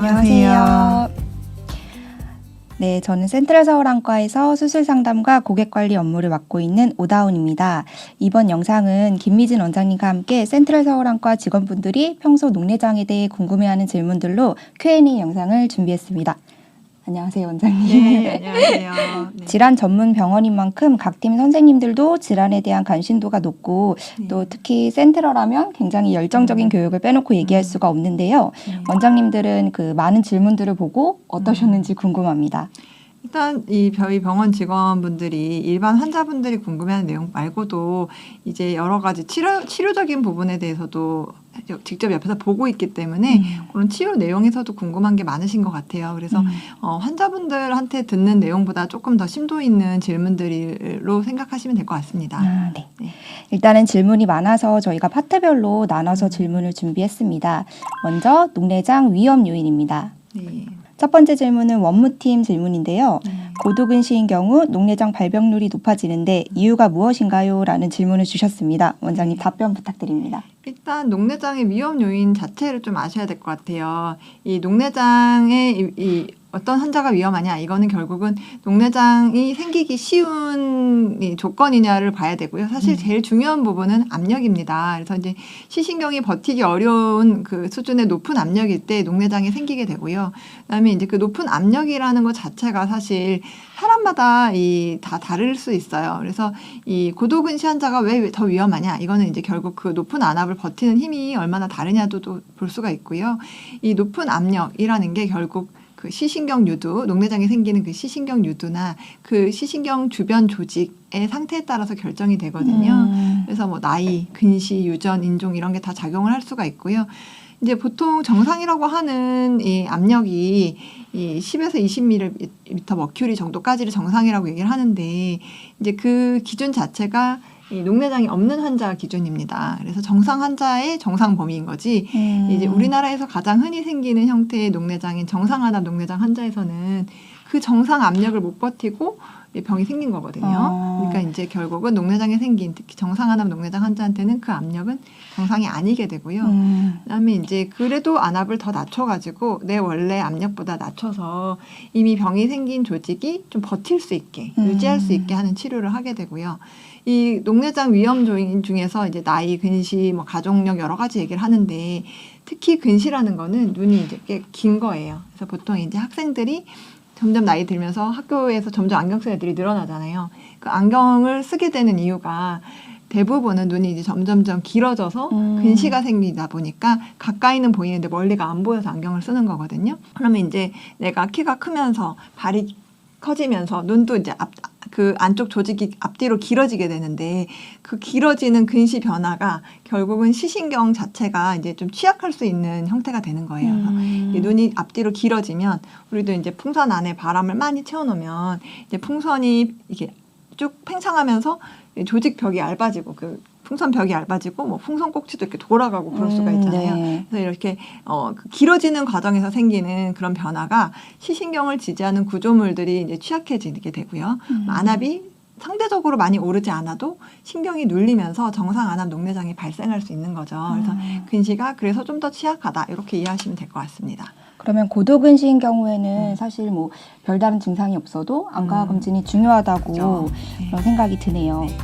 안녕하세요. 네, 저는 센트럴 서울안과에서 수술 상담과 고객 관리 업무를 맡고 있는 오다운입니다. 이번 영상은 김미진 원장님과 함께 센트럴 서울안과 직원분들이 평소 녹내장에 대해 궁금해하는 질문들로 Q&A 영상을 준비했습니다. 안녕하세요, 원장님. 네, 안녕하세요. 네. 질환 전문 병원인 만큼 각 팀 선생님들도 질환에 대한 관심도가 높고 네. 또 특히 센트럴하면 굉장히 열정적인 교육을 빼놓고 얘기할 수가 없는데요. 원장님들은 그 많은 질문들을 보고 어떠셨는지 궁금합니다. 일단 저희 병원 직원분들이 일반 환자분들이 궁금해하는 내용 말고도 이제 여러 가지 치료적인 부분에 대해서도 직접 옆에서 보고 있기 때문에 그런 치료 내용에서도 궁금한 게 많으신 것 같아요. 그래서 환자분들한테 듣는 내용보다 조금 더 심도 있는 질문들로 생각하시면 될 것 같습니다. 네. 네. 일단은 질문이 많아서 저희가 파트별로 나눠서 질문을 준비했습니다. 먼저 녹내장 위험 요인입니다. 네. 첫 번째 질문은 원무팀 질문인데요. 고도근시인 경우 녹내장 발병률이 높아지는데 이유가 무엇인가요? 라는 질문을 주셨습니다. 원장님 답변 부탁드립니다. 일단 녹내장의 위험 요인 자체를 좀 아셔야 될 것 같아요. 이 녹내장의 어떤 환자가 위험하냐, 이거는 결국은 녹내장이 생기기 쉬운 조건이냐를 봐야 되고요. 사실 제일 중요한 부분은 압력입니다. 그래서 이제 시신경이 버티기 어려운 그 수준의 높은 압력일 때 녹내장이 생기게 되고요. 그다음에 이제 그 높은 압력이라는 것 자체가 사실 사람마다 다 다를 수 있어요. 그래서 이 고도근시 환자가 왜 더 위험하냐, 이거는 이제 결국 그 높은 안압을 버티는 힘이 얼마나 다르냐도 볼 수가 있고요. 이 높은 압력이라는 게 결국 그 시신경 유두, 녹내장이 생기는 그 시신경 유두나 그 시신경 주변 조직의 상태에 따라서 결정이 되거든요. 그래서 뭐 나이, 근시, 유전, 인종 이런 게 다 작용을 할 수가 있고요. 이제 보통 정상이라고 하는 이 압력이 이 10에서 20mm 머큐리 정도까지를 정상이라고 얘기를 하는데, 이제 그 기준 자체가 이 녹내장이 없는 환자 기준입니다. 그래서 정상 환자의 정상 범위인 거지. 이제 우리나라에서 가장 흔히 생기는 형태의 녹내장인 정상안압 녹내장 환자에서는 그 정상 압력을 못 버티고 병이 생긴 거거든요. 그러니까 이제 결국은 녹내장이 생긴 특히 정상안압 녹내장 환자한테는 그 압력은 정상이 아니게 되고요. 그다음에 이제 그래도 안압을 더 낮춰가지고 내 원래 압력보다 낮춰서 이미 병이 생긴 조직이 좀 버틸 수 있게 유지할 수 있게 하는 치료를 하게 되고요. 이 녹내장 위험 요인 중에서 이제 나이, 근시, 뭐 가족력 여러 가지 얘기를 하는데, 특히 근시라는 거는 눈이 이제 꽤 긴 거예요. 그래서 보통 이제 학생들이 점점 나이 들면서 학교에서 점점 안경 쓰는 애들이 늘어나잖아요. 그 안경을 쓰게 되는 이유가 대부분은 눈이 이제 점점점 길어져서 근시가 생기다 보니까 가까이는 보이는데 멀리가 안 보여서 안경을 쓰는 거거든요. 그러면 이제 내가 키가 크면서 발이 커지면서 눈도 이제 그 안쪽 조직이 앞뒤로 길어지게 되는데, 그 길어지는 근시 변화가 결국은 시신경 자체가 이제 좀 취약할 수 있는 형태가 되는 거예요. 이 눈이 앞뒤로 길어지면 우리도 이제 풍선 안에 바람을 많이 채워놓으면 이제 풍선이 이게 쭉 팽창하면서 조직 벽이 얇아지고 그 풍선 벽이 얇아지고 뭐 풍선 꼭지도 이렇게 돌아가고 그럴 수가 있잖아요. 네. 그래서 이렇게 그 길어지는 과정에서 생기는 그런 변화가 시신경을 지지하는 구조물들이 이제 취약해지게 되고요. 안압이 상대적으로 많이 오르지 않아도 신경이 눌리면서 정상 안압 녹내장이 발생할 수 있는 거죠. 그래서 근시가 그래서 좀 더 취약하다, 이렇게 이해하시면 될 것 같습니다. 그러면 고도근시인 경우에는 사실 뭐 별다른 증상이 없어도 안과 검진이 중요하다고 그렇죠. 그런 생각이 드네요. 네.